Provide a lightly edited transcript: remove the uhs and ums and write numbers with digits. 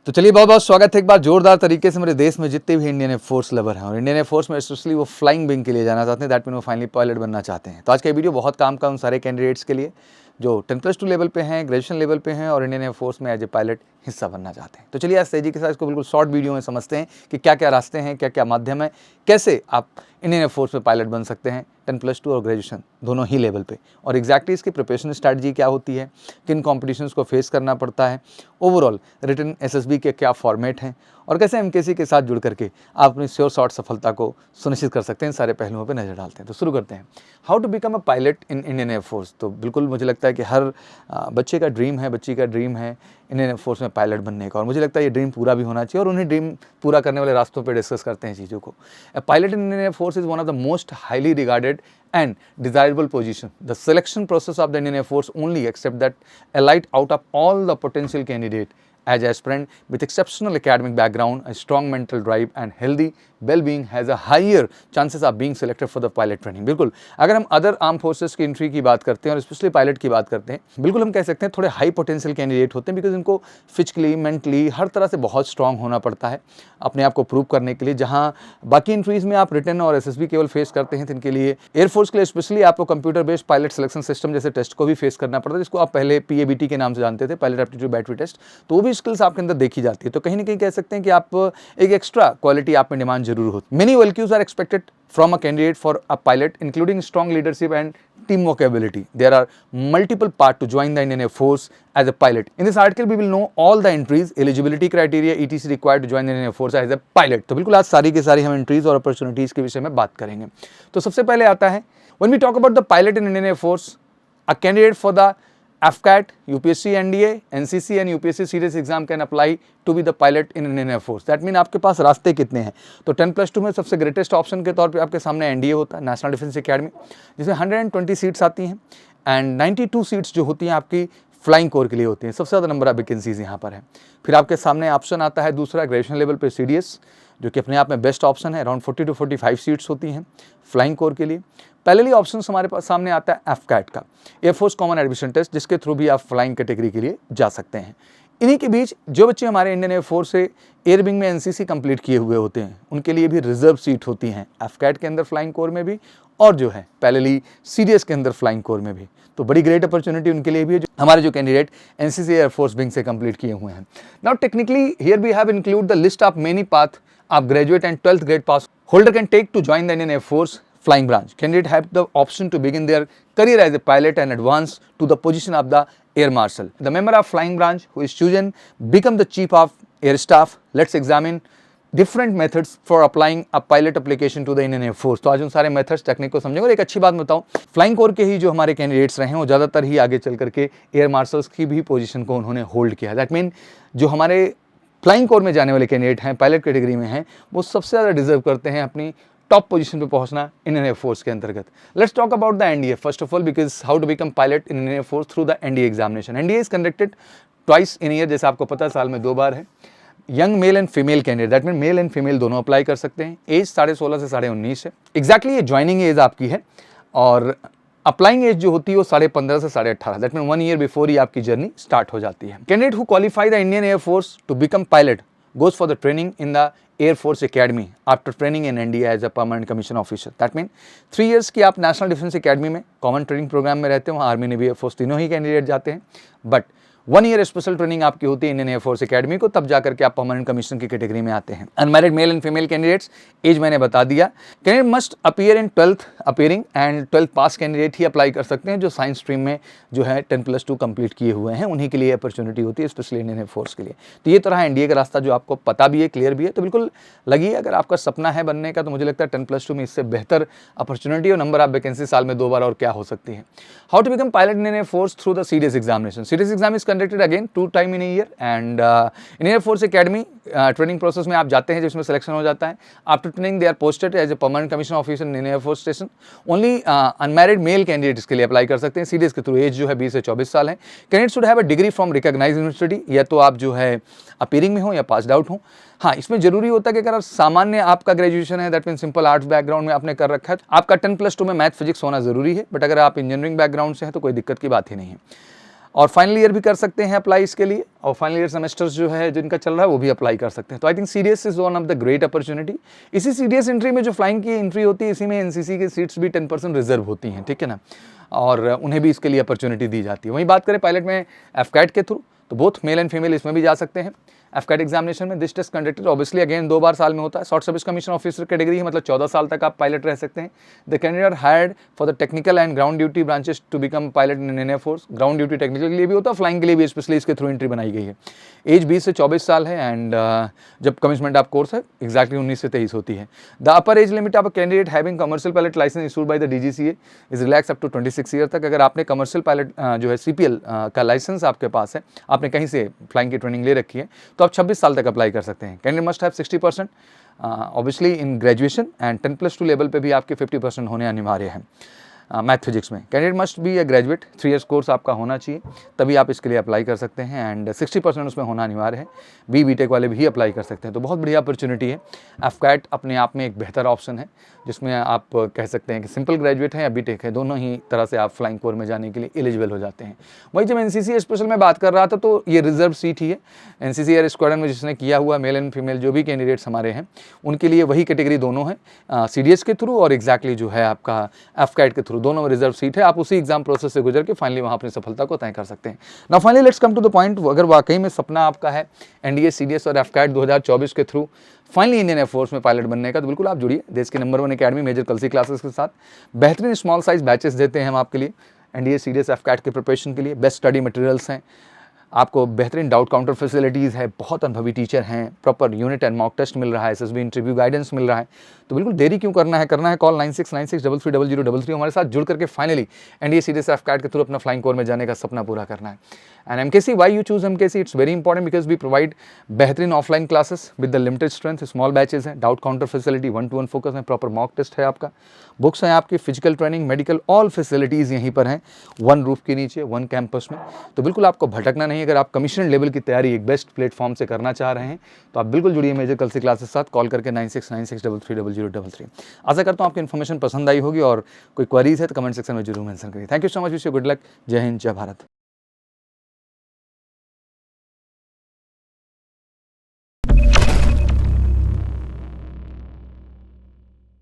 तो चलिए बहुत बहुत स्वागत है एक बार जोरदार तरीके से मेरे देश में जितने भी इंडियन एयरफोर्स लवर हैं और इंडियन एयरफोर्स में स्पेशली वो फ्लाइंग विंग के लिए जाना चाहते हैं, दैट मीन वो फाइनली पायलट बनना चाहते हैं। तो आज का वीडियो बहुत काम का उन सारे कैंडिडेट्स के लिए जो 10+2 लेवल पे हैं, ग्रेजुएशन लेवल पे हैं और इंडियन एयरफोर्स में एज ए पायलट हिस्सा बनना चाहते हैं। तो चलिए आज तेजी के साथ इसको बिल्कुल शॉर्ट वीडियो में समझते हैं कि क्या क्या रास्ते हैं, क्या क्या माध्यम है, कैसे आप इंडियन एयरफोर्स में पायलट बन सकते हैं 10+2 और ग्रेजुएशन दोनों ही लेवल पे, और एग्जैक्टली इसकी प्रिपरेशन स्ट्रैटेजी क्या होती है, किन कॉम्पिटिशन्स को फेस करना पड़ता है, ओवरऑल रिटन एसएसबी के क्या फॉर्मेट हैं और कैसे एमकेसी के साथ जुड़ करके आप अपनी श्योर शॉर्ट सफलता को सुनिश्चित कर सकते हैं। सारे पहलुओं पे नजर डालते हैं। तो शुरू करते हैं। How to become a pilot in Indian air force. तो बिल्कुल मुझे लगता है कि हर बच्चे का ड्रीम है, बच्ची का ड्रीम है इंडियन एयरफोर्स में पायलट बनने का, और मुझे लगता है ये ड्रीम पूरा भी होना चाहिए, और उन्हें ड्रीम पूरा करने वाले रास्तों पे डिस्कस करते हैं चीज़ों को। A pilot in Indian air force is one of the most highly regarded and desirable position. The selection process of the Indian Air Force only accept that elite out of all the potential candidate as aspirant with exceptional academic background, a strong mental drive and healthy well-being has a higher chances of being selected for the pilot training. बिल्कुल अगर हम other arm forces की entry की बात करते हैं और specially pilot की बात करते हैं, बिल्कुल हम कह सकते हैं थोड़े हाई पोटेंशियल कैंडिडेट होते हैं, बिकॉज इनको फिजिकली मेंटली हर तरह से बहुत स्ट्रांग होना पड़ता है अपने आप को प्रूव करने के लिए। जहाँ बाकी एंट्रीज में आप रिटन और एसएसबी केवल फेस करते हैं, तो इनके लिए एयरफोर्स के लिए स्पेशली आपको computer based pilot selection system जैसे टेस्ट को भी फेस करना पड़ता है, जिसको आप पहले पीएबीटी के नाम से जानते थे, पायलट एप्टीट्यूड बैटरी टेस्ट। तो वो भी स्किल्स आपके अंदर देखी जाती है। तो कहीं ना कहीं कह सकते हैं कि आप एक एक्स्ट्रा क्वालिटी आप में डिमांड जरूर होती है। Many values are expected from a candidate for a pilot, including strong leadership and teamwork ability. There are multiple paths to join the Indian Air Force as a pilot. In this article, we will know all the entries, eligibility criteria, etc. required to join the Indian Air Force as a pilot. तो बिल्कुल आज सारी की सारी हम entries और opportunities के विषय में बात करेंगे। तो सबसे पहले आता है, when we talk about the pilot in Indian Air Force, a candidate for the AFCAT, UPSC, NDA, NCC and UPSC serious exam can apply to be the pilot in Indian Air Force. That mean आपके पास रास्ते कितने हैं। तो 10+2 में सबसे greatest option के तौर पे आपके सामने NDA होता है, नेशनल डिफेंस एकेडमी, जिसमें 120 सीट्स आती हैं एंड 92 सीट्स जो होती हैं आपकी फ्लाइंग कोर के लिए होती हैं। सबसे ज़्यादा नंबर ऑफ वैकेंसीज यहाँ पर है। फिर आपके सामने ऑप्शन आता है दूसरा ग्रेजुएशन लेवल पे CDS, जो कि अपने आप में बेस्ट ऑप्शन है। अराउंड 40 to 45 सीट्स होती हैं फ्लाइंग कोर के लिए। पहले ऑप्शन हमारे पास सामने आता है AFCAT का, एयरफोर्स कॉमन एडमिशन टेस्ट, जिसके थ्रू भी आप फ्लाइंग कैटेगरी के लिए जा सकते हैं। इन्हीं के बीच जो बच्चे हमारे इंडियन एयरफोर्स से एयर विंग में एनसीसी कंप्लीट किए हुए होते हैं, उनके लिए भी रिजर्व सीट होती हैं AFCAT के अंदर फ्लाइंग कोर में भी, और जो है पैरेलली CDS के अंदर फ्लाइंग कोर में भी। तो बड़ी ग्रेट अपॉर्चुनिटी उनके लिए भी है, जो हमारे जो कैंडिडेट एनसीसी एयरफोर्स विंग से कंप्लीट किए हुए हैं। Now technically here we have include the list of many path of graduate and 12th grade pass holder can take to join the Indian air force flying branch. Candidate have the option to begin their career as a pilot and advance to the position of the air marshal. The member of flying branch who is chosen become the chief of air staff. Let's examine different methods for applying a pilot application to the Indian Air Force. तो आज उन सारे methods technique को समझेंगे। और एक अच्छी बात बताऊं, फ्लाइंग कोर के ही जो हमारे कैंडिडेट्स रहे हैं वो ज़्यादातर ही आगे चल करके एयर मार्शल्स की भी पोजीशन को उन्होंने होल्ड किया। दैट मीन जो हमारे फ्लाइंग कोर में जाने वाले कैंडिडेट हैं, पायलट कैटेगरी में हैं, वो सबसे ज़्यादा डिजर्व करते हैं अपनी टॉप पोजीशन पे पहुंचना इंडियन एयरफोर्स के अंतर्गत। Let's talk about the NDA first of all, because how to become pilot in Indian air force through the NDA examination. NDA is conducted twice in year, जैसे आपको पता है साल में 2 बार है। Young male and female candidate, that mean male and female दोनों apply कर सकते हैं। एज 16.5 से 19.5 है। एग्जैक्टली ये ज्वाइनिंग एज आपकी है, और अप्लाइंग एज जो होती है वो 15.5 से 18.5, दैट मीन 1 ईयर बिफोर ही आपकी जर्नी स्टार्ट हो जाती है। Candidate who qualify the Indian air force to become pilot goes for the training in the Air Force Academy after training in NDA as a permanent commission officer. That means 3 years की आप national defence academy में common training programme में रहते हो। वहाँ army, navy, air force तीनों ही candidate जाते हैं, बट 1 ईयर स्पेशल ट्रेनिंग आपकी होती है इंडियन एयरफोर्स एकेडमी को, तब जाकर के आप परमानेंट कमीशन की कैटेगरी में आते हैं। Unmarried male and female candidates, as मैंने बता दिया। Candidate must appear in 12th appearing and 12th pass candidate ही अप्लाई कर सकते हैं, जो साइंस स्ट्रीम में जो है 10+2 कंप्लीट किए हुए हैं, उन्हीं के लिए अपॉर्चुनिटी होती है, स्पेशली इंडियन एयरफोर्स के लिए। तो ये तो रहा एनडीए का रास्ता, जो आपको पता भी है, क्लियर भी है। तो बिल्कुल लगी, अगर आपका सपना है बनने का, तो मुझे लगता है 10+2 में इससे बेहतर अपॉर्चुनिटी और नंबर ऑफ वैकेंसी साल में 2 बार और क्या हो सकती है। How to become pilot in Indian air force through the CDS examination. CDS exam is conducted again 2 time in year and in air force academy training process में आप जाते हैं, जिसमें सिलेक्शन हो जाता है। After training they are posted as a permanent commission officer in air force station. Only unmarried male candidate इसके लिए अप्लाई कर सकते हैं सीडीएस के थ्रू। एज जो है 20 से 24 साल है। Candidate should have a degree from recognised university, या तो आप जो है अपीयरिंग में हो या पास्ड आउट हो। हाँ, इसमें जरूरी होता है कि अगर आप सामान्य आपका ग्रेजुएशन है, that mean simple arts background में आपने कर रखा है, आपका 10+2 में मैथ फिजिक्स होना जरूरी है। बट अगर आप इंजीनियरिंग बैकग्राउंड से हैं तो कोई दिक्कत की बात ही नहीं है। और फाइनल ईयर भी कर सकते हैं अप्लाई इसके लिए, और फाइनल ईयर सेमेस्टर्स जो है जिनका चल रहा है वो भी अप्लाई कर सकते हैं। तो I think CDS is one of the great opportunity. इसी सीडीएस एंट्री में जो फ्लाइंग की एंट्री होती है, इसी में एनसीसी की सीट्स भी 10% रिजर्व होती हैं, ठीक है ना, और उन्हें भी इसके लिए अपॉर्चुनिटी दी जाती है। वहीं बात करें पायलट में एफकैट के थ्रू, तो बोथ मेल एंड फीमेल इसमें भी जा सकते हैं। एफकैट एग्जामिनेशन में this test conducted obviously again 2 बार साल में होता है। Short service commission officer category है, मतलब 14 साल तक आप पायलट रह सकते हैं। The candidate hired for the technical and ground duty branches to become pilot in Indian air force. Ground duty technical के लिए भी होता है, फ्लाइंग के लिए भी स्पेशली इसके थ्रू एंट्री बनाई गई है। एज 20 से 24 साल है एंड जब कमिशमेंट ऑफ कोर्स है एग्जैक्टली 19 से 23 होती है। The upper age limit of a candidate having commercial pilot licence issued by the DGCA is relax up to 26 year तक। अगर आपने कमर्शियल पायलट जो है सीपीएल का लाइसेंस आपके पास है, आपने कहीं से फ्लाइंग की ट्रेनिंग ले रखी है, तो आप 26 साल तक अप्लाई कर सकते हैं। Candidate must have 60% obviously in graduation and 10+2 level पे भी आपके 50% होने अनिवार्य है मैथ फिजिक्स में। Candidate must be a graduate, 3 years course आपका होना चाहिए, तभी आप इसके लिए अप्लाई कर सकते हैं एंड 60% उसमें होना अनिवार्य है। बीटेक वाले भी अप्लाई कर सकते हैं, तो बहुत बढ़िया अपॉर्चुनिटी है। एफकैट अपने आप में एक बेहतर ऑप्शन है, जिसमें आप कह सकते हैं कि सिंपल ग्रेजुएट है या बीटेक है, दोनों ही तरह से आप फ्लाइंग कोर में जाने के लिए एलिजिबल हो जाते हैं। वही जब एनसीसी स्पेशल में बात कर रहा था, तो ये रिजर्व सीट ही है। एनसीसी एयर स्क्वाड्रन में जिसने किया हुआ, मेल एंड फीमेल जो भी कैंडिडेट्स हमारे हैं, उनके लिए वही कैटेगरी दोनों है, सीडीएस के थ्रू और एग्जैक्टली जो है आपका एफकैट के थ्रू, दोनों में रिजर्व सीट है। आप उसी एग्जाम प्रोसेस से गुजर के फाइनली वहां अपनी सफलता को तय कर सकते हैं। Now finally let's come to the point, अगर वाकई में सपना आपका है एनडीए, सीडीएस और एफकैट 2024 के थ्रू फाइनली इंडियन एयरफोर्स में पायलट बनने का, तो बिल्कुल आप जुड़िए देश की नंबर 1 अकेडमी मेजर कलसी क्लासेस के साथ। बेहतरीन स्मॉल साइज बैचेस देते हैं हम आपके लिए एनडीए, सीडीएस, एफकैट के प्रिपरेशन के लिए। बेस्ट स्टडी मटेरियल्स हैं, आपको बेहतरीन डाउट काउंटर फैसिलिटीज़ है, बहुत अनुभवी टीचर हैं, proper unit and mock test मिल रहा है, एसएसबी इंटरव्यू गाइडेंस मिल रहा है। तो बिल्कुल देरी क्यों करना है कॉल 9696330033 हमारे साथ जुड़ करके फाइनली एनडीए, सीडीएस, एफकैट के थ्रू अपना फ्लाइंग कोर में जाने का सपना पूरा करना है। And MKC, why you choose MKC, it's very important because we provide बेहतरीन offline classes with the limited strength, small batches हैं, doubt counter facility, 1-to-1 focus है, प्रॉपर मॉक टेस्ट है आपका, बुक्स हैं आपकी, physical training, medical, all facilities यहीं पर हैं, 1 रूफ के नीचे, 1 कैंपस में। तो बिल्कुल आपको भटकना नहीं। अगर आप कमीशन लेवल की तैयारी एक बेस्ट प्लेटफॉर्म से करना चाह रहे हैं, तो आप बिल्कुल जुड़िए मेजर कलसी क्लासेस के साथ, कॉल करके 9696330033। आशा करता हूँ आपकी इन्फॉर्मेशन पसंद आई होगी, और कोई क्वेरीज है तो कमेंट सेक्शन में जरूर मेंशन करिए। Thank you so much, wish you good luck. जय हिंद, जय भारत।